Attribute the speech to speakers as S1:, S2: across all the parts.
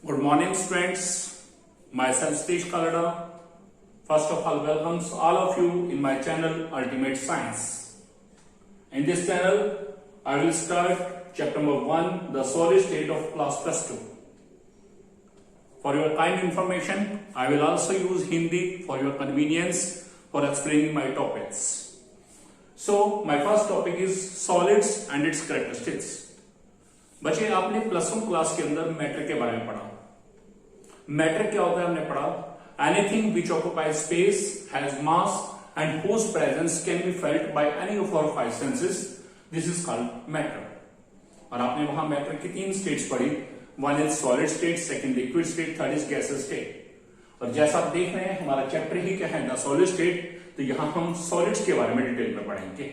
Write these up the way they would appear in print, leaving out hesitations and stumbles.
S1: Good morning, students. Myself, Satish Kalada. First of all, welcomes all of you in my channel, Ultimate Science. In this channel, I will start chapter number 1, the solid state of class plus 2. For your kind information, I will also use Hindi for your convenience for explaining my topics. So, my first topic is solids and its characteristics. बच्चे आपने plus 1 class के अंदर matter के बारे में पढ़ा. Matter क्या होता है हमने पढ़ा. Anything which occupies space, has mass and whose presence can be felt by any of our five senses, this is called matter. और आपने वहां मैटर की 3 स्टेट्स पढ़ी. One is solid state, second liquid state, third is gaseous state. और जैसा आप देख रहे हैं हमारा चैप्टर ही क्या है, द सॉलिड स्टेट. तो यहां हम सॉलिड्स के बारे में डिटेल में पढ़ेंगे.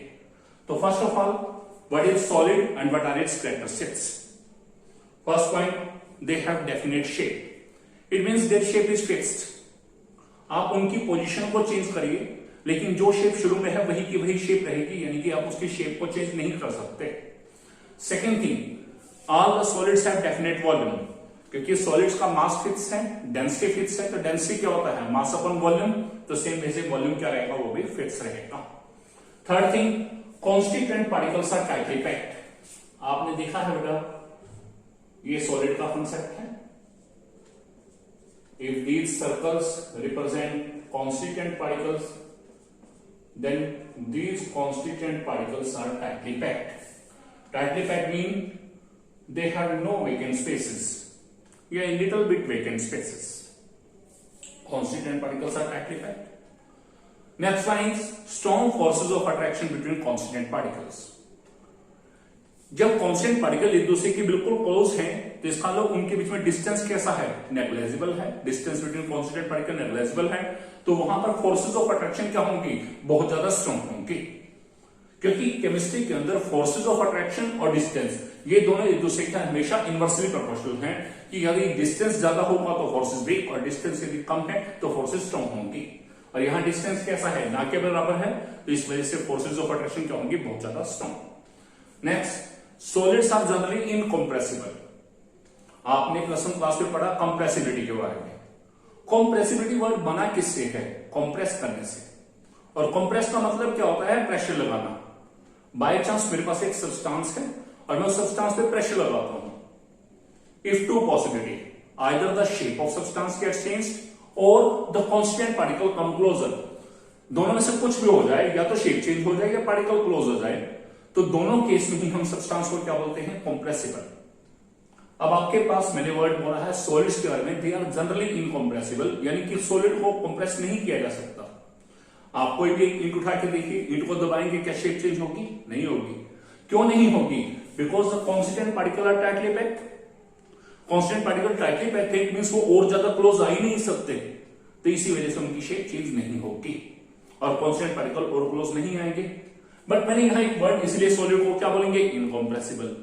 S1: तो first of all, what is solid and what are its characteristics? First point, they have definite shape. It means their shape is fixed. आप उनकी पोजीशन को चेंज करिए, लेकिन जो शेप शुरू में है वही की वही शेप रहेगी, यानी कि आप उसकी शेप को चेंज नहीं कर सकते. Second thing, all the solids have definite volume. क्योंकि सॉलिड्स का मास फिक्स है, डेंसिटी फिक्स है. तो डेंसिटी क्या होता है, मास अपॉन वॉल्यूम. तो सेम वैसे वॉल्यूम क्या रहेगा, वो भी फिक्स रहेगा. Third thing, constituent particles are tightly packed. आपने देखा है बेटा, ये सॉलिड का कंसेप्ट है. If these circles represent constituent particles, then these constituent particles are tightly packed. Tightly packed mean they have no vacant spaces या little bit vacant spaces. Constituent particles are tightly packed. Next one is strong forces of attraction between constant particles. जब constant particle एक दूसरे के बिल्कुल close हैं, तो इसका मतलब उनके बीच में डिस्टेंस कैसा है, नेग्लिजिबल है. Distance between constant particle negligible है. तो वहां पर फोर्सेस ऑफ अट्रैक्शन क्या होंगी, बहुत ज्यादा स्ट्रॉन्ग होंगी. क्योंकि केमिस्ट्री के अंदर फोर्सेस ऑफ अट्रैक्शन और डिस्टेंस ये दोनों एक दूसरे के हमेशा इनवर्सली प्रोपोर्शनल हैं. कि यदि डिस्टेंस ज्यादा होगा तो फोर्सेस वीक, और डिस्टेंस यदि कम है तो फोर्सेस स्ट्रॉन्ग होंगी. और यहां डिस्टेंस कैसा है, ना के बराबर है. तो इस वजह से फोर्सेस ऑफ अट्रैक्शन क्या होंगी, बहुत ज्यादा strong. Next, solids are generally incompressible. आपने प्लस 1 क्लास में पढ़ा कंप्रेसिबिलिटी के बारे में. कंप्रेसिबिलिटी वर्ड बना किससे है, कंप्रेस करने से. और कंप्रेस का मतलब क्या होता है, प्रेशर लगाना. बाय चांस मेरे पास एक सब्सटेंस है और मैं उस सब्सटेंस पे प्रेशर लगाता हूं. If two possibility, either the shape of substance gets changed और the constant particle come closer. दोनों में से कुछ भी हो जाए, या तो शेप चेंज हो जाए या पार्टिकल क्लोज हो जाए. तो दोनों केस में ही हम सब्सटेंस को क्या बोलते हैं, कंप्रेसिबल. अब आपके पास मैंने वर्ड बोला है सॉलिड्स के बारे में, दे आर जनरली इनकंप्रेसिबल, यानी कि सॉलिड को कंप्रेस नहीं किया जा सकता. आप कोई भी ईंट उठा के देखिए, ईंट को दबाएंगे, क्या शेप चेंज होगी, नहीं होगी. क्यों नहीं होगी, because the constant particle are tightly packed. Constant particle tightly packed है, मींस वो और ज्यादा क्लोज आ ही नहीं सकते. तो इसी वजह से उनकी शेप चेंज नहीं होगी और कांस्टेंट पार्टिकल और क्लोज नहीं आएंगे. बट मैंने यहां एक वर्ड इसलिए सॉलिड को क्या बोलेंगे, इनकंप्रेसिबल.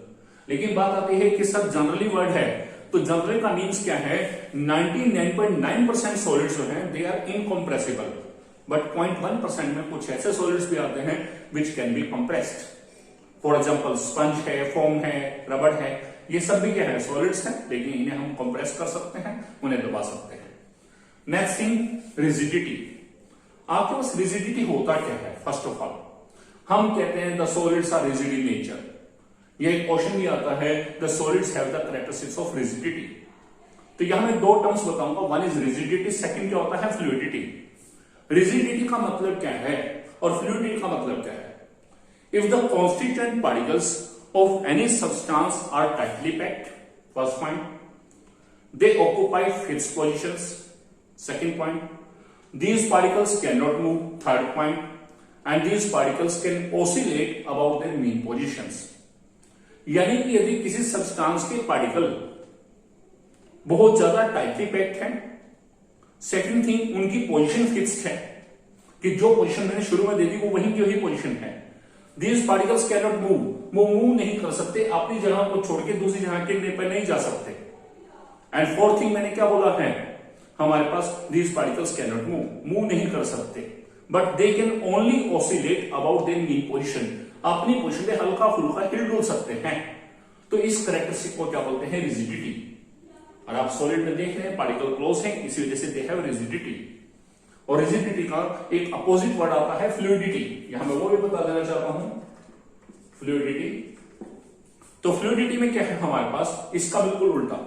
S1: लेकिन बात आती है कि सर जनरली वर्ड है, तो जनरल का मीन्स क्या है, 99.9% सॉलिड्स जो हैं दे आर इनकंप्रेसिबल. बट 0.1% में कुछ ऐसे सॉलिड्स भी आते हैं which can be compressed. For example sponge है, फोम है, रबड़ है, ये सब भी क्या है, सॉलिड्स हैं, लेकिन इन्हें हम कंप्रेस कर सकते हैं, उन्हें दबा सकते हैं. Next thing, rigidity. आपके पास रिजिडिटी होता क्या है. फर्स्ट ऑफ ऑल हम कहते हैं the solids are rigid in nature. ये एक क्वेश्चन भी आता है, the solids have the characteristics of rigidity. तो यहां मैं 2 टर्म्स बताऊंगा. वन इज रिजिडिटी, सेकंड क्या होता है, फ्लूइडिटी. रिजिडिटी का मतलब क्या है और फ्लूइडिटी का मतलब क्या है. If the constituent particles of any substance are tightly packed, first point. They occupy fixed positions, second point. These particles cannot move, third point. And these particles can oscillate about their mean positions. यानी कि यदि किसी substance के particle बहुत ज्यादा tightly packed है, second thing उनकी position fixed है, कि जो पोजीशन मैंने शुरू में दे दी वो वही की वही पोजीशन है. These particles cannot move, वो मूव नहीं कर सकते, अपनी जगह को छोड़ के दूसरी जगह के पर नहीं जा सकते. एंड फोर्थ थिंग मैंने क्या बोला है, हमारे पास these particles cannot move, move नहीं कर सकते, but they can only oscillate about their mean position. अपनी पोजीशन पे हल्का फुल्का हिल डुल सकते हैं. तो इस कैरेक्टरिस्टिक को क्या बोलते हैं, रिजिडिटी. और आप सॉलिड में देख रहे हैं पार्टिकल क्लोज है, इसी वजह से दे हैव रिजिडिटी। और रिजिडिटी का एक अपोजिट वर्ड आता है फ्लूइडिटी, यहां मैं वो भी बता देना चाहता हूं, फ्लूइडिटी। तो फ्लूइडिटी में क्या है हमारे पास, इसका बिल्कुल उल्टा।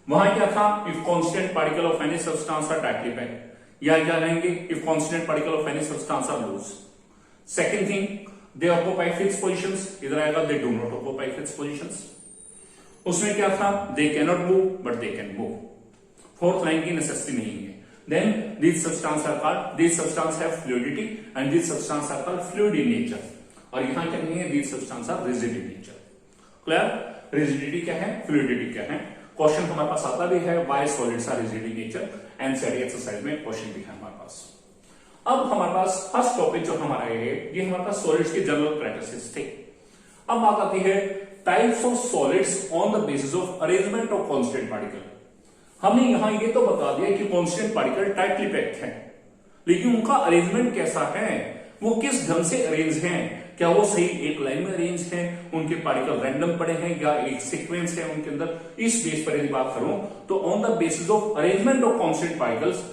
S1: वहां क्या था, if constant particle of any substance are tightly packed, या क्या रहेंगे, if constant particle of any substance are loose. Second thing, they occupy fixed positions, इधर आएगा they do not occupy fixed positions. उसमें क्या था, they can not move but they can move. Fourth line की necessity नहीं है। Then these substances are called, these substances have fluidity and these substances are called fluid in nature। और यहां क्या नहीं है, these substances are rigid in nature। Clear, rigidity क्या है, फ्लूइडिटी क्या है। क्वेश्चन हमारे पास आता भी है, why solids are rigid in nature, NCERT exercise में क्वेश्चन भी है हमारे पास। अब हमारे पास फर्स्ट टॉपिक जो हमारा है, ये हमारे पास सॉलिड्स के जनरल कैरेक्टरिस्टिक्स थे। अब बात आती है types of solids on the basis of arrangement of constant particle. हमने यहां ये तो बता दिया कि कांस्टेंट पार्टिकल टाइटली पैक्ड है, लेकिन उनका अरेंजमेंट कैसा है, वो किस ढंग से अरेंज हैं, क्या वो सही एक लाइन में अरेंज हैं, उनके पार्टिकल रैंडम पड़े हैं या एक सीक्वेंस है उनके अंदर। इस बेस पर यदि बात करूं तो on the basis of arrangement of constant particles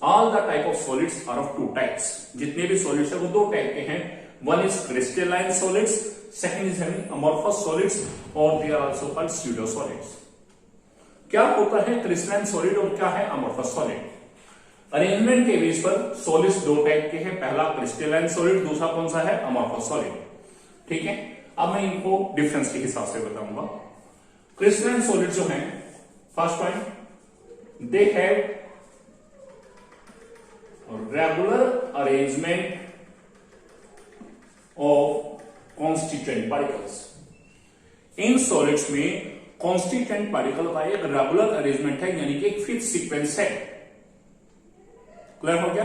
S1: all the type of solids are of two types. जितने भी सॉलिड्स है वो दो टाइप के हैं, one is crystalline solids, second is having amorphous solids और they are also called pseudo solids. क्या होता है क्रिस्टलाइन सॉलिड और क्या है अमॉर्फस सॉलिड। अरेंजमेंट के बेस पर सॉलिड्स दो टाइप के हैं, पहला क्रिस्टलाइन सॉलिड, दूसरा कौन सा है, अमॉर्फस सॉलिड। ठीक है, अब मैं इनको डिफरेंस के हिसाब से बताऊंगा। क्रिस्टलाइन सॉलिड जो है, first point, they have regular arrangement of constituent particles. In solids में कॉन्स्टिट्यूएंट पार्टिकल का एक रेगुलर अरेंजमेंट है, यानी कि एक फिक्स सीक्वेंस है। क्लियर हो गया।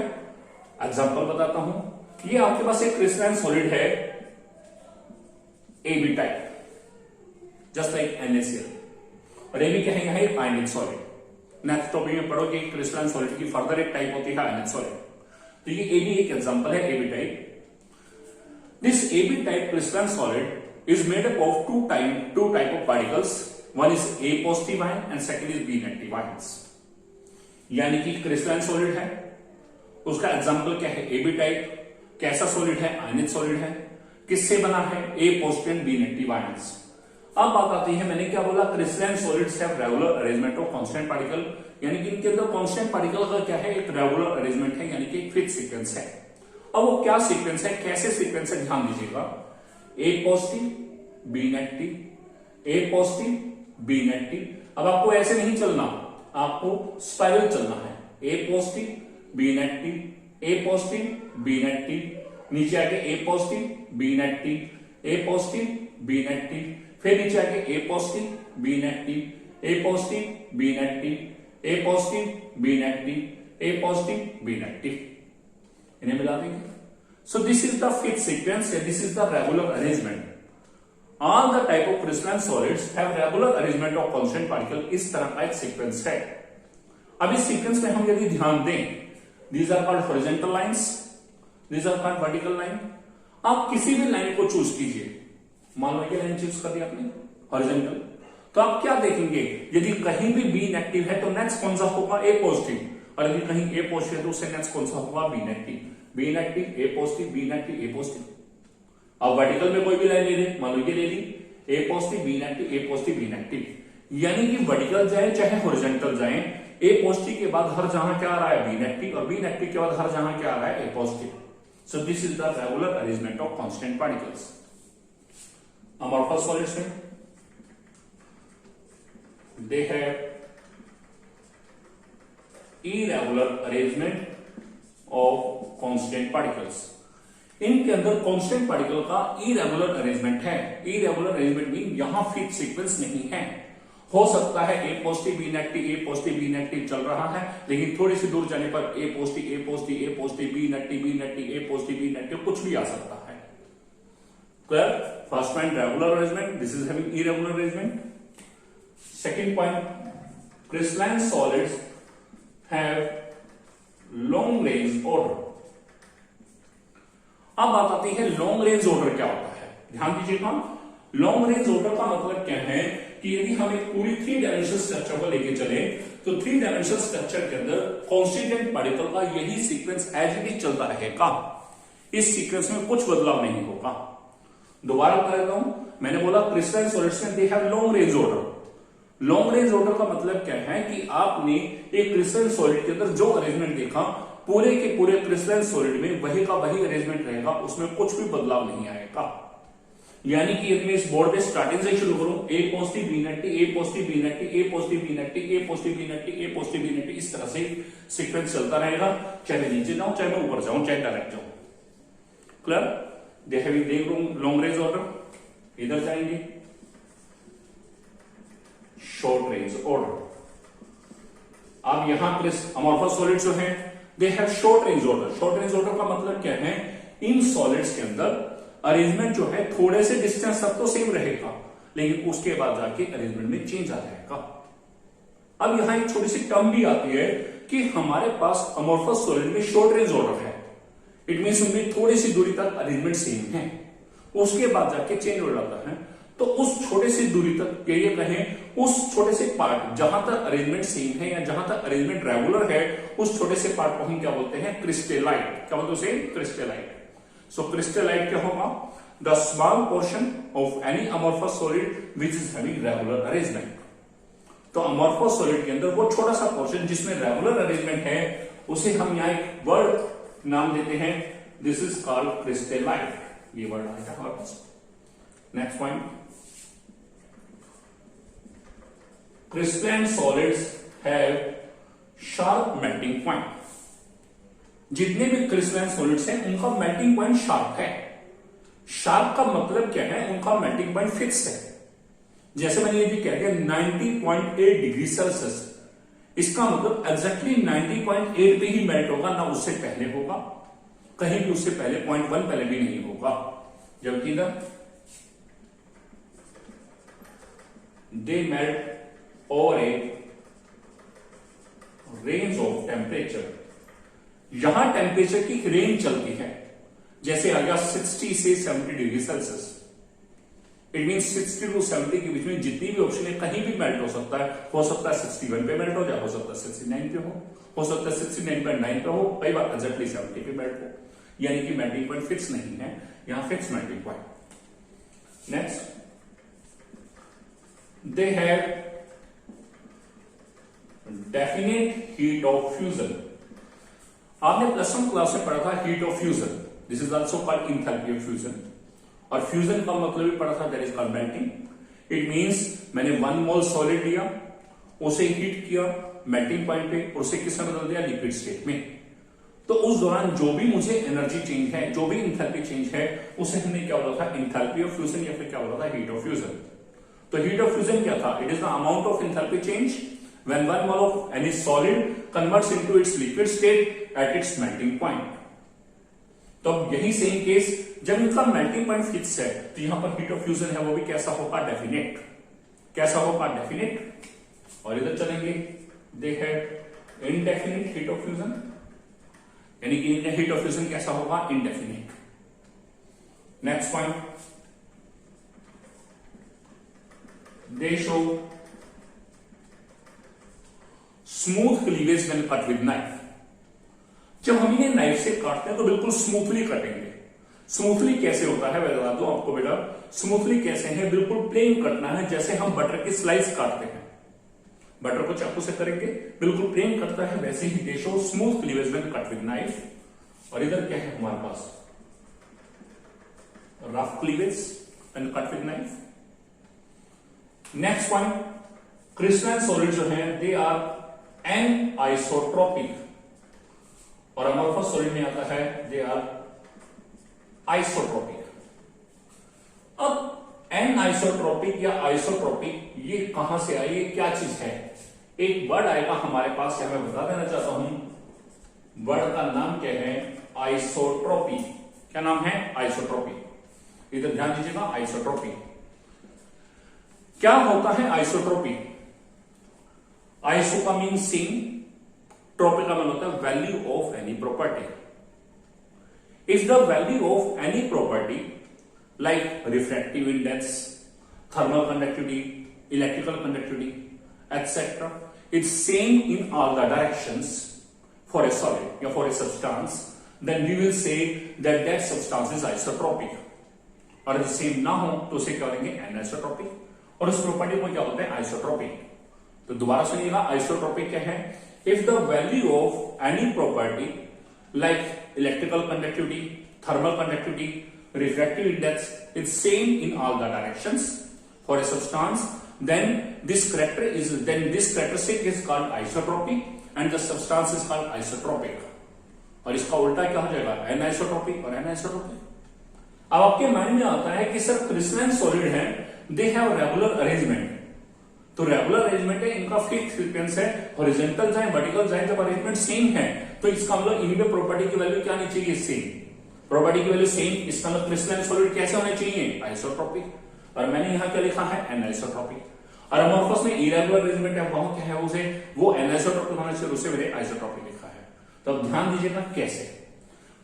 S1: एग्जांपल बताता हूं, ये आपके पास एक क्रिस्टलाइन सॉलिड है AB type, just like NaCl, और AB क्या है, यहां एक आयनिक सॉलिड। नेक्स्ट टॉपिक में पढ़ोगे क्रिस्टलाइन सॉलिड की फर्दर एक टाइप होती है आयनिक सॉलिड। तो ये AB एक एग्जांपल है, AB type. This AB type crystalline solid is made up of two type of particles, one is A positive ion and second is B negative ions। यानी कि crystalline solid है, उसका example क्या है, AB type. कैसा solid है, आयनिक solid है। किससे बना है, A positive and B negative ions. अब बात आती है, मैंने क्या बोला, crystalline solids have regular arrangement of constant particle, यानी कि इनके अंदर कांस्टेंट पार्टिकल का क्या है, एक रेगुलर अरेंजमेंट है, यानी कि एक फिक्स सीक्वेंस है। अब वो क्या सीक्वेंस है, कैसे सीक्वेंस है, ध्यान दीजिएगा। A positive B negative, A positive B negative. अब आपको ऐसे नहीं चलना, आपको स्पाइरल चलना है। A positive B negative, A positive B negative, नीचे आके A positive B negative, A positive B negative, फिर नीचे आके A positive B negative, A positive B negative, A positive B negative, A positive B negative. इन्हें मिला देंगे। So this is the fixed sequence, this is the regular arrangement। All the type of crystalline solids have regular arrangement of constant particle। इस तरह का एक sequence है। अब इस सीक्वेंस में हम यदि ध्यान दें, these are called horizontal lines, these are called vertical line। आप किसी भी लाइन को चूज कीजिए, मान लो ये लाइन चूज कर दी आपने हॉरिजॉन्टल, तो आप क्या देखेंगे, यदि कहीं भी B नेगेटिव है तो नेक्स्ट कौन सा होगा, A पॉजिटिव, और यदि कहीं A पॉजिटिव है तो उससे नेक्स्ट कौन सा होगा, B negative. B negative A positive, B negative A positive. अब वर्टिकल में कोई भी लाइन ले ले, मान लो ये ले ली, A positive B negative, A positive B negative. यानी कि वर्टिकल जाए चाहे हॉरिजॉन्टल जाए, A पॉजिटिव के बाद हर जहां क्या आ रहा है, B नेगेटिव, और B नेगेटिव के बाद हर जहां क्या आ रहा है, A positive. So this is the regular arrangement of constant particles. Amorphous solids में they have irregular arrangement of constant particles. इनके अंदर कांस्टेंट पार्टिकल का इरेगुलर अरेंजमेंट है। इरेगुलर अरेंजमेंट मीन यहां फिक्स सीक्वेंस नहीं है। हो सकता है A positive B negative, A positive B negative चल रहा है, लेकिन थोड़ी सी दूर जाने पर A positive A positive A positive B negative B negative A positive B negative कुछ भी आ सकता है। Clear. First point regular arrangement, this is having irregular arrangement. Second point, crystalline solids have long range order. अब बात आती है long range order क्या होता है, ध्यान दीजिएगा। लॉन्ग रेंज ऑर्डर का मतलब क्या है कि यदि हम एक पूरी 3 डायमेंशनल स्ट्रक्चर को लेके चले तो 3 डायमेंशनल स्ट्रक्चर के अंदर कांस्टीट्यूएंट पार्टिकल का यही सीक्वेंस एज इट इज चलता रहेगा, इस सीक्वेंस में कुछ बदलाव नहीं होगा। दोबारा बता देता हूं, मैंने बोला क्रिस्टलाइन सॉलिड्स में they have long range order. Long range order का मतलब क्या है कि आपने एक क्रिस्टलाइन सॉलिड के अंदर जो अरेंजमेंट देखा पूरे के पूरे क्रिस्टलाइन सॉलिड में वही का वही अरेंजमेंट रहेगा, उसमें कुछ भी बदलाव नहीं आएगा। यानी कि यदि मैं इस बोर्ड पे स्टार्टिंग से शुरू करूं, ए पॉजिटिव बी नेगेटिव, ए पॉजिटिव बी नेगेटिव, ए पॉजिटिव बी नेगेटिव, ए पॉजिटिव बी नेगेटिव, ए पॉजिटिव बी नेगेटिव, इस तरह से सीक्वेंस चलता रहेगा, चाहे मैं नीचे जाऊं, चाहे मैं ऊपर जाऊं, चाहे डायरेक्ट जाऊं। Clear? They have long range order. इधर जाएंगे शॉर्ट रेंज ऑर्डर। अब यहां अमॉर्फस सॉलिड जो है they have short range order. Short range order का मतलब क्या है, इन सॉलिड्स के अंदर अरेंजमेंट जो है थोड़े से डिस्टेंस तक तो सेम रहेगा, लेकिन उसके बाद जाके अरेंजमेंट में चेंज आ जाएगा। अब यहां एक छोटी सी टर्म भी आती है कि हमारे पास अमॉर्फस सॉलिड में शॉर्ट रेंज ऑर्डर है, इट मींस उनमें थोड़ी सी दूरी तक अरेंजमेंट सेम है, उसके बाद जाके चेंज हो जाता है। तो उस छोटे सी दूरी तक, ये कहें उस छोटे से पार्ट जहां तक अरेंजमेंट सेम है या जहां तक अरेंजमेंट रेगुलर है, उस छोटे से पार्ट को हम क्या बोलते हैं, क्रिस्टेलाइट। क्या बोलते हैं उसे? क्रिस्टेलाइट। सो क्रिस्टेलाइट क्या होगा? The small portion of any amorphous solid which is having regular arrangement. तो अमॉर्फस सॉलिड के अंदर वो छोटा सा पोर्शन जिसमें रेगुलर अरेंजमेंट है, उसे हम यहां एक वर्ड नाम देते हैं, दिस इज कॉल्ड क्रिस्टेलाइट। ये वर्ड आएगा हमारे पास। Next point, crystalline solids have sharp melting point. जितने भी क्रिस्टलाइन सॉलिड्स हैं उनका मेल्टिंग पॉइंट शार्प है। शार्प का मतलब क्या है? उनका मेल्टिंग पॉइंट फिक्स है। जैसे मैंने ये भी कह दिया 90.8 डिग्री सेल्सियस, इसका मतलब एग्जैक्टली 90.8 पे ही मेल्ट होगा, ना उससे पहले होगा, कहीं भी उससे पहले 0.1 पहले भी नहीं होगा। जबकि they melt over a range of temperature. यहां टेम्परेचर की रेंज चलती है, जैसे आ गया 60 से 70 degree Celsius. It mean 60 to 70 के बीच में जितनी भी ऑप्शन है कहीं भी मेल्ट हो सकता है। हो सकता है 61 पे मेल्ट हो जाए, हो सकता है 69 पे हो सकता है 69.9 पे हो, कई बार एग्जैक्टली 70 पे मेल्ट हो। यानी कि मेल्टिंग पॉइंट फिक्स नहीं है, यहां fix melting point. Next, they have definite heat of fusion. आपने प्लस वन क्लास में पढ़ा था heat of fusion, this is also called enthalpy of fusion. और फ्यूजन का मतलब भी पढ़ा था, that is called melting. It means मैंने 1 मोल सॉलिड लिया, उसे हीट किया मेल्टिंग पॉइंट पे, और उसे किस में बदल दिया, लिक्विड स्टेट में। तो उस दौरान जो भी मुझे एनर्जी चेंज है, जो भी इंथैल्पी चेंज है, उसे हमने क्या बोला था, इंथैल्पी ऑफ फ्यूजन, या फिर क्या बोला था, हीट ऑफ फ्यूजन। तो हीट ऑफ फ्यूजन क्या था? It is the amount of enthalpy change when 1 mole of any solid converts into its liquid state at its melting point। तो यही सेम केस, जब इनका मेल्टिंग पॉइंट फिक्स है तो यहां पर हीट ऑफ फ्यूजन है वो भी कैसा होगा, डेफिनेट। कैसा होगा, डेफिनेट। और इधर चलेंगे, they have indefinite heat of fusion, यानी कि इनका हीट ऑफ फ्यूजन कैसा होगा, indefinite. Next point, they show smooth cleavage when cut with knife. जब हम इन्हें नाइफ से काटते हैं तो बिल्कुल स्मूथली कटेंगे। स्मूथली कैसे होता है बता दो आपको बेटा। स्मूथली कैसे है, बिल्कुल प्लेन कटना है, जैसे हम बटर की स्लाइस काटते हैं, बटर को चाकू से करेंगे, बिल्कुल प्लेन कटता है, वैसे ही they show smooth cleavage when cut with knife. और इधर क्या है हमारे पास, rough cleavage when cut with knife. Next point, crystalline solid जो है दे आर एन आइसोट्रोपिक, और अमॉर्फस सॉलिड में आता है दे आर आइसोट्रोपिक। अब एन आइसोट्रोपिक या आइसोट्रोपिक ये कहां से आई, ये क्या चीज है? एक वर्ड आएगा हमारे पास, या मैं बता देना चाहता हूं, वर्ड का नाम क्या है, आइसोट्रोपी। क्या नाम है, आइसोट्रोपी। इधर ध्यान दीजिएगा, आइसोट्रोपी क्या होता है। आइसोट्रोपी, आइसो का मीन सेम, ट्रोपी का मतलब होता है value of any property. If the value of any property like refractive index, thermal conductivity, electrical conductivity, etc. It's same in all the directions for a solid or for a substance, then we will say that substance is isotropic. और यदि same ना हो तो उसे क्या करेंगे anisotropic, और उस प्रॉपर्टी को क्या बोलते हैं आइसोट्रोपिक। तो दोबारा सुनिएगा, आइसोट्रोपिक क्या है? If the value of any property like electrical conductivity, thermal conductivity, refractive index is same in all the directions for a substance, then this characteristic is called isotropic and the substance is called isotropic. और इसका उल्टा क्या हो जाएगा? Anisotropic और anisotropic. अब आपके mind में आता है कि सर क्रिस्टलाइन सॉलिड है, दे हैव रेगुलर अरेंजमेंट, तो रेगुलर अरेंजमेंट है, इनका फिक्स सीक्वेंस है, हॉरिजॉन्टल जाए वर्टिकल जाए, जब अरेंजमेंट सेम है तो इसका मतलब इनमें प्रॉपर्टी की वैल्यू क्या आनी चाहिए? सेम। प्रॉपर्टी की वैल्यू सेम, इसका मतलब क्रिस्टलाइन सॉलिड कैसे होने चाहिए? आइसोट्रोपिक। और मैंने यहां क्या लिखा है? एनाइसोट्रोपिक। और अमोर्फस में इरेगुलर अरेंजमेंट है, वहां क्या है? उसे वो एनाइसोट्रोपिक होने से उसे मैंने आइसोट्रोपिक लिखा है। तो अब ध्यान दीजिएगा कैसे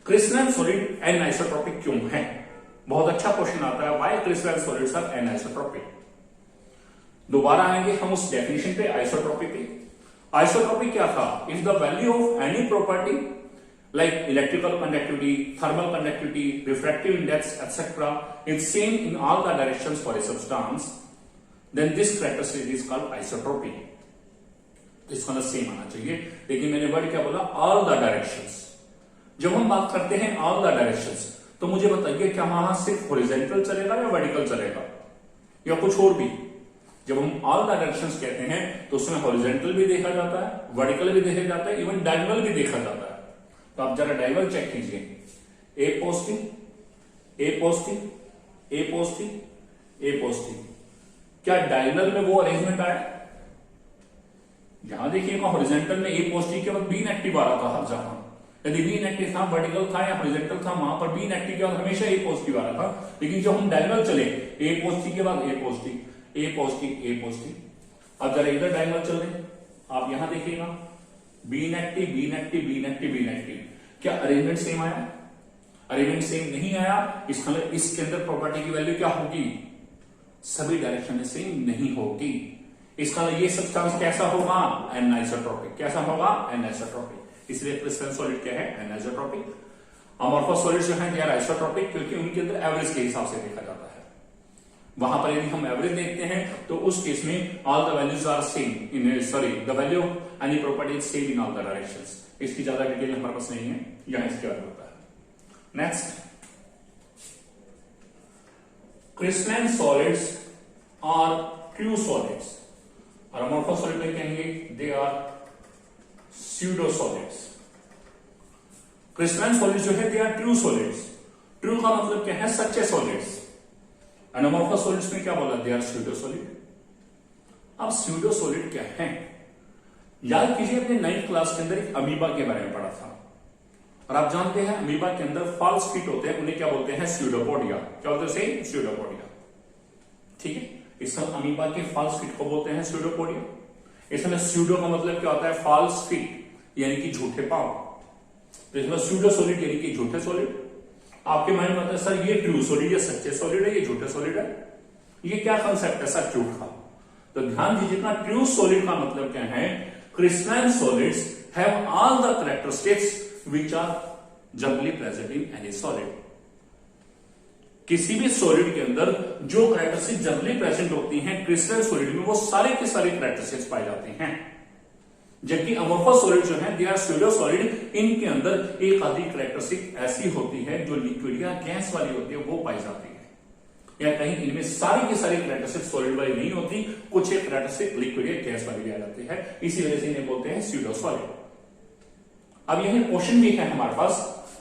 S1: क्रिस्टलाइन सॉलिड एनाइसोट्रोपिक क्यों है? बहुत अच्छा क्वेश्चन आता है, why crystalline solids are anisotropic. दोबारा आएंगे हम उस डेफिनेशन पे, आइसोट्रोपिक पे। आइसोट्रोपिक क्या था? If the value of any property like electrical conductivity, thermal conductivity, refractive index, etc. is same in all the directions for a substance, then this characteristic is called isotropic. इसका मतलब same आना चाहिए, लेकिन मैंने word क्या बोला? all the directions। जब हम बात करते हैं all the directions, तो मुझे बताइए क्या वहां सिर्फ हॉरिजॉन्टल चलेगा या वर्टिकल चलेगा या कुछ और भी? जब हम all the directions कहते हैं तो उसमें हॉरिजॉन्टल भी देखा जाता है, वर्टिकल भी देखा जाता है, इवन डायगोनल भी देखा जाता है। तो आप जरा डायगोनल चेक कीजिए, ए positive, A positive, A positive, A positive, क्या डायगोनल में वो अरेंजमेंट आया? यहां देखिएगा हॉरिजॉन्टल में ए पॉजिटिव के बाद बी नेगेटिव आ रहा था हर जगह, यदि बी नेगेटिव था, वर्टिकल था या हॉरिजॉन्टल था, वहां पर बी नेगेटिव के बाद हमेशा ए पॉजिटिव आ रहा था। लेकिन जब हम डायगोनल चले, ए पॉजिटिव के बाद A positive, A positive, A positive. अब जरा इधर डायगोनल चल रहे, आप यहां देखिएगा B negative, B negative, B negative, B negative, क्या अरेंजमेंट सेम आया? अरेंजमेंट सेम नहीं आया, इसका मतलब इसके अंदर प्रॉपर्टी की वैल्यू क्या होगी? सभी डायरेक्शन में सेम नहीं होगी। इसका मतलब ये सब्सटेंस कैसा होगा? एनाइसोट्रोपिक। कैसा होगा? एनाइसोट्रोपिक। इसलिए क्रिस्टलाइन सॉलिड क्या है? एनाइसोट्रोपिक। अमोर्फस सॉलिड जो है दे आर आइसोट्रोपिक, क्योंकि उनके अंदर एवरेज के हिसाब से देखा जाता है। वहां पर यदि हम एवरेज देखते हैं तो उस केस में all the values are same in the value of any property is same in all the directions. इसकी ज्यादा डिटेल हमारे पास नहीं है, यहां इसके बारे में होता है। Next, crystalline solids are true solids, और अमोर्फस सॉलिड में कहेंगे they are pseudo solids. Crystalline solid जो है they are true solids. True का मतलब क्या है? सच्चे सॉलिड्स। अमोर्फस सॉलिड्स में क्या बोला? They are pseudo solid. अब स्यूडो सॉलिड क्या है? याद कीजिए अपने 9th क्लास के अंदर एक अमीबा के बारे में पढ़ा था, और आप जानते हैं अमीबा के अंदर फॉल्स फीट होते हैं, उन्हें क्या बोलते हैं? स्यूडोपोडिया। क्या बोलते हैं? स्यूडोपोडिया। ठीक है, इस अमीबा के फॉल्स फीट को बोलते हैं स्यूडोपोडिया। इसमें स्यूडो का मतलब क्या होता है? फॉल्स फीट, यानी कि झूठे पांव। तो इसमें स्यूडो सॉलिड यानी कि झूठे सॉलिड। आपके माइंड में आता है सर ये ट्रू सॉलिड, ये सच्चे सॉलिड है, ये झूठे सॉलिड है, ये क्या कंसेप्ट है सर झूठ का? तो ध्यान दीजिएगा, ट्रू सॉलिड का मतलब क्या है? Crystalline solids have all the characteristics which are generally present in any solid. किसी भी सॉलिड के अंदर जो कैरेक्टरिस्टिक जनरली प्रेजेंट होती हैं क्रिस्टलाइन सॉलिड में, वो सारे के सारे कैरेक्टरिस्टिक्स पाए जाते हैं। जबकि अमोर्फस सॉलिड जो है दे आर स्यूडो सॉलिड, इनके अंदर एक आधी कैरेक्टरिस्टिक ऐसी होती है जो लिक्विड या गैस वाली होती है, वो पाई जाती है, या कहीं इनमें सारी की सारी कैरेक्टरिस्टिक सॉलिड वाली नहीं होती, कुछ एक कैरेक्टरिस्टिक लिक्विड या गैस वाली भी आ जाती है, इसी वजह से इन्हें बोलते हैं स्यूडो सॉलिड। अब यही क्वेश्चन भी है हमारे पास,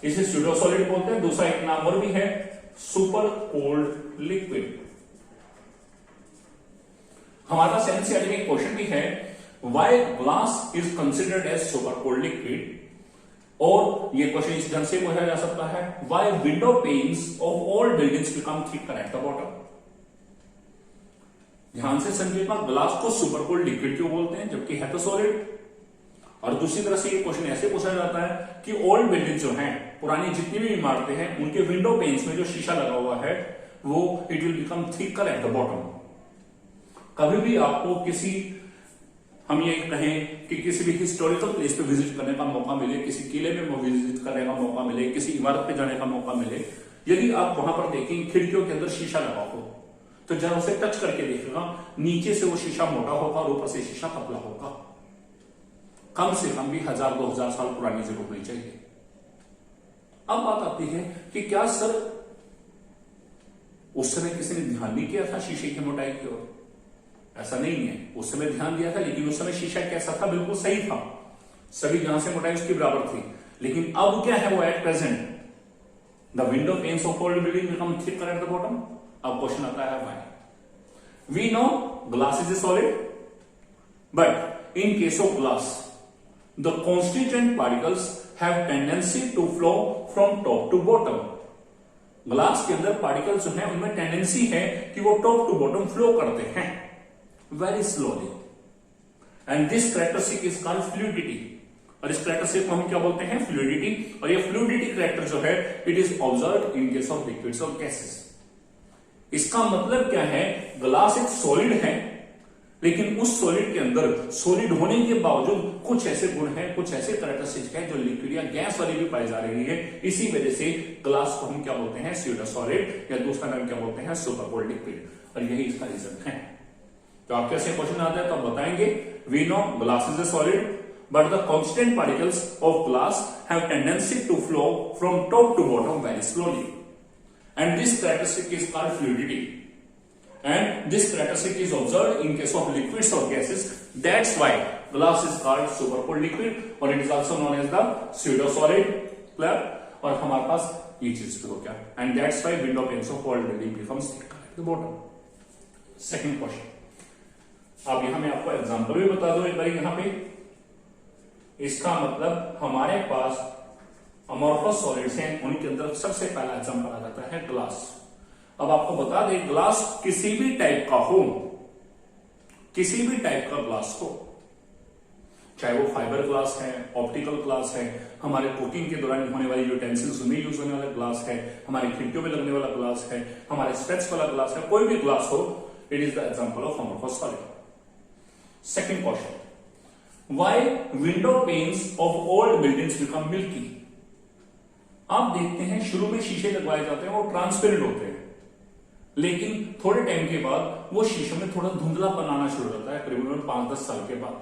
S1: इसे स्यूडो सॉलिड बोलते हैं। दूसरा एक नाम और भी है, सुपर कोल्ड लिक्विड। हमारा एनसीईआरटी में क्वेश्चन भी है, why glass is considered as super cold liquid, और ये क्वेश्चन इस ढंग से पूछा जा सकता है, why window panes of all buildings become thicker at the bottom. ध्यान से समझिएगा, ग्लास को सुपर कोल्ड लिक्विड क्यों बोलते हैं जबकि है तो सॉलिड। और दूसरी तरह से ये क्वेश्चन ऐसे पूछा जाता है कि ओल्ड बिल्डिंग जो हैं, पुरानी जितनी भी इमारतें हैं, उनके विंडो पेन्स में जो शीशा लगा हुआ है वो it will become thicker at the bottom. कभी भी आपको हम ये कहें कि किसी भी हिस्टोरिकल प्लेस पे विजिट करने का मौका मिले, किसी किले में विजिट करने का मौका मिले, किसी इमारत पे जाने का मौका मिले, यदि आप वहां पर देखें खिड़कियों के अंदर शीशा लगा हो तो जरा उसे टच करके देखिएगा, नीचे से वो शीशा मोटा होगा और ऊपर से शीशा पतला होगा। कम से कम भी 1000-2000 साल पुरानी जरूर होनी चाहिए। अब बात आती है कि क्या सर उस समय किसी ने ध्यान नहीं किया था शीशे की मोटाई की ओर? ऐसा नहीं है, उस समय ध्यान दिया था, लेकिन उस समय शीशा कैसा था? बिल्कुल सही था, सभी जहां से मोटाई उसकी बराबर थी। लेकिन अब क्या है वो at present the window panes of old building become thicker at the bottom. अब क्वेश्चन आता है why. We know glass is a solid, but in case of glass the constituent particles have tendency to flow from top to bottom. Glass के अंदर particles जो हैं उनमें tendency है कि वो टॉप टू बॉटम फ्लो करते हैं very slowly, and this characteristic is called fluidity. और इस कैरेक्टरिस्टिक को हम क्या बोलते हैं? फ्लूइडिटी। और ये फ्लूइडिटी कैरेक्टर जो है it is observed in case of liquids और गैसेस। इसका मतलब क्या है? ग्लास एक सॉलिड है, लेकिन उस सॉलिड के अंदर सॉलिड होने के बावजूद कुछ ऐसे गुण हैं, कुछ ऐसे कैरेक्टरिस्टिक्स हैं जो लिक्विड या गैस वाली भी पाई जा रही है। इसी वजह से ग्लास को हम क्या बोलते हैं? स्यूडो सॉलिड, या दूसरा नाम क्या बोलते हैं? Super cold liquid. और यही इसका रीजन है। तो आपके ऐसे क्वेश्चन आता है तो आप बताएंगे we know glass is a solid but the constant particles of glass have tendency to flow from top to bottom very slowly, and this characteristic is called fluidity, and this characteristic is observed in case of liquids or gases. That's why glass is called super cold liquid, or it is also known as the pseudo solid. Clear? और हमारे पास ये चीज भी हो गया, and that's why window panes of old building becomes thicker at the bottom. Second question. अब यहां मैं आपको एग्जांपल भी बता दूं एक बार यहां पे। इसका मतलब हमारे पास अमोर्फस सॉलिड्स हैं, उनके अंदर सबसे पहला एग्जांपल आ जाता है ग्लास। अब आपको बता दें ग्लास किसी भी टाइप का हो, किसी भी टाइप का ग्लास हो, चाहे वो फाइबर ग्लास है, ऑप्टिकल ग्लास है, हमारे कुकिंग के दौरान होने वाली यूटेंसिल्स में यूज होने वाला ग्लास है, हमारी खिड़कियों में लगने वाला ग्लास है, हमारे स्पेट्स वाला ग्लास है, कोई भी ग्लास हो, it is the example of amorphous solid. Second question, why window panes of old buildings become milky. आप देखते हैं शुरू में शीशे लगवाए जाते हैं, वो ट्रांसपेरेंट होते हैं, लेकिन थोड़े टाइम के बाद वो शीशे में थोड़ा धुंधलापन आना शुरू हो जाता है, करीबन 5-10 साल के बाद।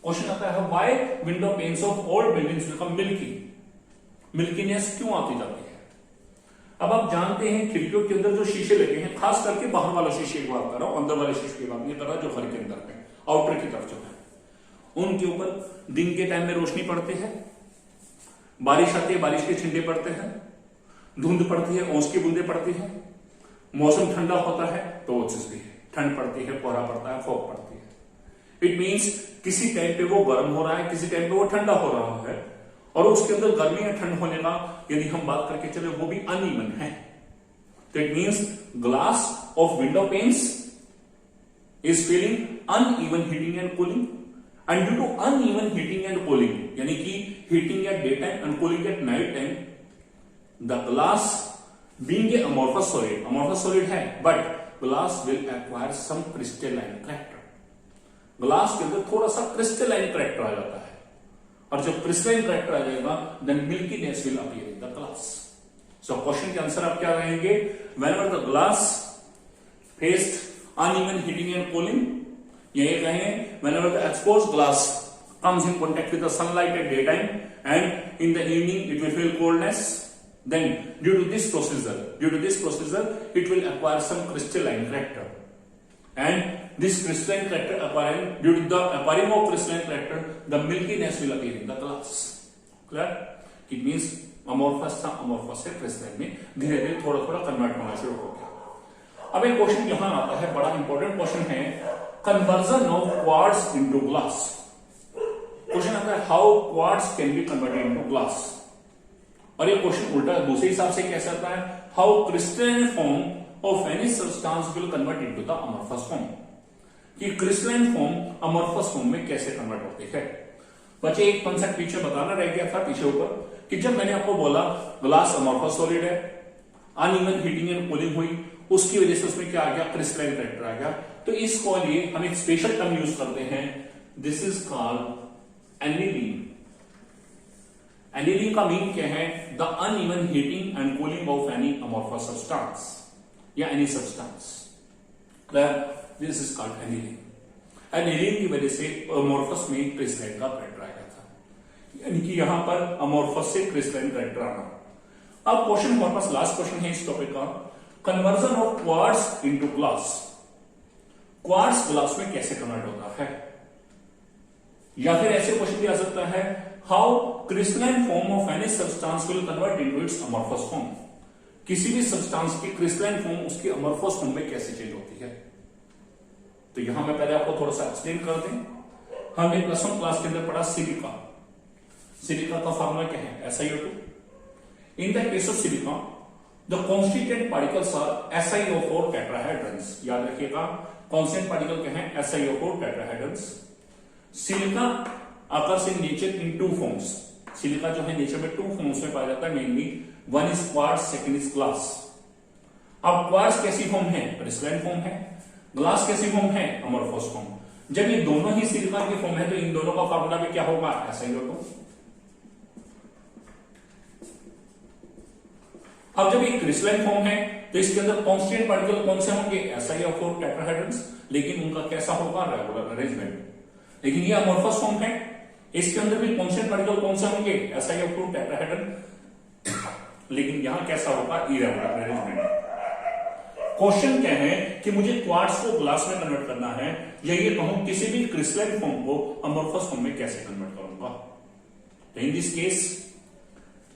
S1: क्वेश्चन आता है why window panes of old buildings become milky. Milkiness क्यों आती जाती है? अब आप जानते हैं खिड़कियों के अंदर जो शीशे लगे हैं, खास करके बाहर वाला शीशे की बात कर रहा हूं, अंदर वाले शीशे की बात नहीं कर रहा, जो घर के अंदर है, आउटर की तरफ जो है, उनके ऊपर दिन के टाइम में रोशनी पड़ती है, बारिश आती है, बारिश के छिंटे पड़ते हैं, धुंध पड़ती है, ओस की बूंदे पड़ती है, मौसम ठंडा होता है तो वो चीज भी है, ठंड पड़ती है, कोहरा पड़ता है, फॉग पड़ती है। इट मींस किसी टाइम पे वो गर्म हो रहा है, किसी टाइम पे वो ठंडा हो रहा है, और उसके अंदर गर्मी या ठंड होने का यदि हम बात करके चले वो भी अनइवन है। तो it means glass of window panes is feeling uneven heating and cooling, and due to uneven heating and cooling, यानी कि heating at day time and cooling at night time, the glass being a amorphous solid है, but glass will acquire some crystalline character. Glass के अंदर थोड़ा सा crystalline character आ जाता है, और जब क्रिस्टलाइन कैरेक्टर आ जाएगा then milkiness will appear in the glass. So question के आंसर आप क्या रहेंगे? Whenever the glass faced uneven heating and cooling, यही कहें whenever the exposed glass comes in contact with the sunlight at daytime and in the evening it will feel coldness, then due to this procedure it will acquire some crystalline character, and this crystalline character acquiring, due to the acquiring of crystalline character, the milkiness will appear in the glass. Clear? It means amorphous से crystalline में धीरे धीरे थोड़ा थोड़ा convert होना शुरू हो गया। अब एक क्वेश्चन यहां आता है, बड़ा इंपॉर्टेंट क्वेश्चन है, conversion of quartz into glass. Question आता है how quartz can be converted into glass, और ये क्वेश्चन उल्टा दूसरे हिसाब से कैसे आता है, how crystalline form of any substance will convert into the amorphous form, कि क्रिस्टलाइन फॉर्म अमोर्फस फॉर्म में कैसे कन्वर्ट होती है। बच्चे एक कंसेप्ट पीछे बताना रह गया था पीछे ऊपर, कि जब मैंने आपको बोला ग्लास अमोर्फस सॉलिड है, अनइवन हीटिंग एंड कूलिंग हुई, उसकी वजह से उसमें क्या आ गया, क्रिस्टलाइन कैरेक्टर आ गया। तो इसको लिए हम एक स्पेशल टर्म यूज करते हैं, this is called annealing. Annealing का मीन क्या है, the uneven heating and cooling of any amorphous substance या any substance, this is called annealing. Annealing की वजह से अमोर्फस में क्रिस्टलाइन का कैरेक्टर आ गया था, यानी कि यहां पर अमोर्फस से क्रिस्टलाइन कैरेक्टर आना। अब क्वेश्चन हमारे पास लास्ट क्वेश्चन है इस टॉपिक का, conversion of quartz into glass. Quartz glass में कैसे कन्वर्ट होता है, या फिर ऐसे क्वेश्चन भी आ सकता है, how crystalline form of any substance will convert into its amorphous form. किसी भी सब्सटेंस की क्रिस्टलाइन फॉर्म उसकी अमोर्फस फॉर्म में कैसे चेंज होती है। तो यहां मैं पहले आपको थोड़ा सा एक्सप्लेन कर दें। हमने प्लस वन क्लास के अंदर पढ़ा सिलिका। सिलिका का फॉर्मूला क्या है, SiO2। In the case of silica the constituent particles are SiO4 tetrahedrons. याद रखिएगा कांस्टेंट पार्टिकल क्या है, SiO4 tetrahedrons. Silica occurs in nature in two forms। Silica जो है नेचर में टू फॉर्म्स में पाया जाता है mainly, one is quartz, second is glass. अब क्वार्ट्ज कैसी फॉर्म है, क्रिस्टलाइन फॉर्म है। ग्लास कैसी फॉर्म है, अमोर्फस फॉर्म। जब ये दोनों ही सिलिका की फॉर्म है तो इन दोनों का फॉर्मूला भी क्या होगा, SiO2। अब जब ये क्रिस्टलाइन फॉर्म है तो इसके अंदर कांस्टेंट पार्टिकल कौन से होंगे, SiO4 टेट्राहेड्रन्स, लेकिन उनका कैसा होगा, रेगुलर अरेंजमेंट। लेकिन ये अमोर्फस फॉर्म है, इसके अंदर भी कांस्टेंट पार्टिकल कौन से होंगे, SiO4 टेट्राहेड्रन, लेकिन यहां कैसा होगा, इरेगुलर अरेंजमेंट। क्वेश्चन क्या है कि मुझे क्वार्ट्ज को ग्लास में कन्वर्ट करना है, या ये कहूं किसी भी क्रिस्टलाइन फॉर्म को अमोर्फस फॉर्म में कैसे कन्वर्ट करूंगा। तो in this case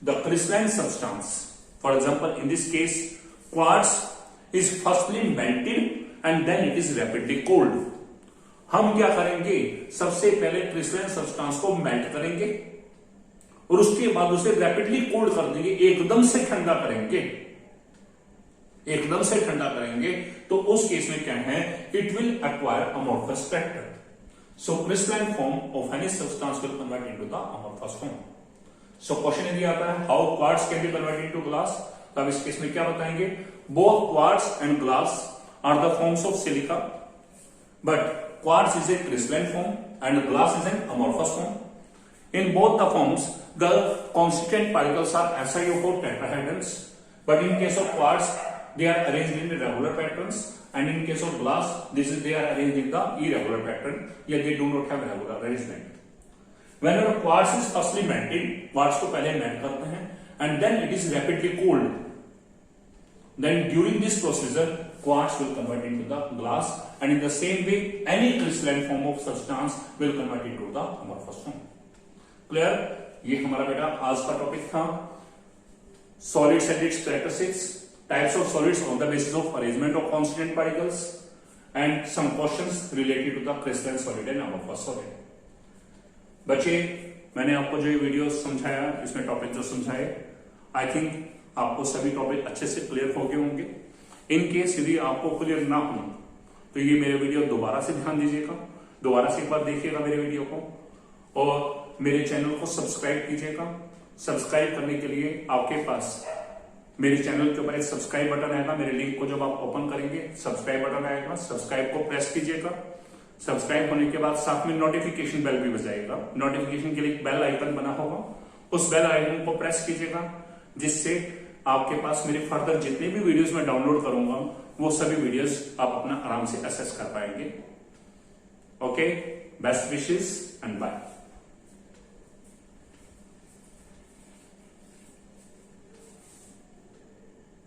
S1: the crystalline substance, for example in this case quartz is firstly melted and then it is rapidly cold. हम क्या करेंगे, सबसे पहले क्रिस्टलाइन सब्सटेंस को मेल्ट करेंगे और उसके बाद उसे रैपिडली कोल्ड कर देंगे, एकदम से ठंडा करेंगे, एकदम से ठंडा करेंगे। तो उस केस में क्या है, it will acquire amorphous character. So crystalline form of any substance will convert into the amorphous form. So question यदि आता है how quartz can be converted into glass, तो अब इस केस में क्या बताएंगे, both quartz and glass are the forms of silica, but quartz is a crystalline form and glass is an amorphous form. In both the forms, the constituent particles are SiO4 tetrahedrons, but in case of quartz, they are arranged in regular patterns, and in case of glass, they are arranged in the irregular pattern, yet they do not have regular arrangement. Whenever quartz is firstly melted, quartz को पहले melt करते हैं, and then it is rapidly cooled. Then during this procedure, quartz will convert into the glass, and in the same way any crystalline form of substance will convert into the amorphous form. Clear? ये हमारा बेटा आज का topic था, solids and its characteristics, types of solids on the basis of arrangement of constituent particles, and some questions related to the crystalline solid and amorphous solid. बच्चे, मैंने आपको जो ये वीडियो समझाया, इसमें टॉपिक जो समझाए, आई थिंक आपको सभी टॉपिक अच्छे से क्लियर हो गए होंगे। इन केस यदि आपको क्लियर ना हो तो ये मेरे वीडियो दोबारा से ध्यान दीजिएगा, दोबारा से एक बार देखिएगा मेरे वीडियो को, और मेरे चैनल को सब्सक्राइब कीजिएगा। सब्सक्राइब करने के लिए आपके पास मेरे चैनल के ऊपर एक सब्सक्राइब बटन आएगा, मेरे लिंक को जब आप ओपन करेंगे सब्सक्राइब बटन आएगा, सब्सक्राइब को प्रेस कीजिएगा। सब्सक्राइब होने के बाद साथ में नोटिफिकेशन बेल भी बजाएगा, नोटिफिकेशन के लिए एक बेल आइकन बना होगा, उस बेल आइकन को प्रेस कीजिएगा, जिससे आपके पास मेरे फर्दर जितने भी वीडियोस मैं डाउनलोड करूंगा वो सभी वीडियोस आप अपना आराम से एक्सेस कर पाएंगे। Okay, best wishes and bye.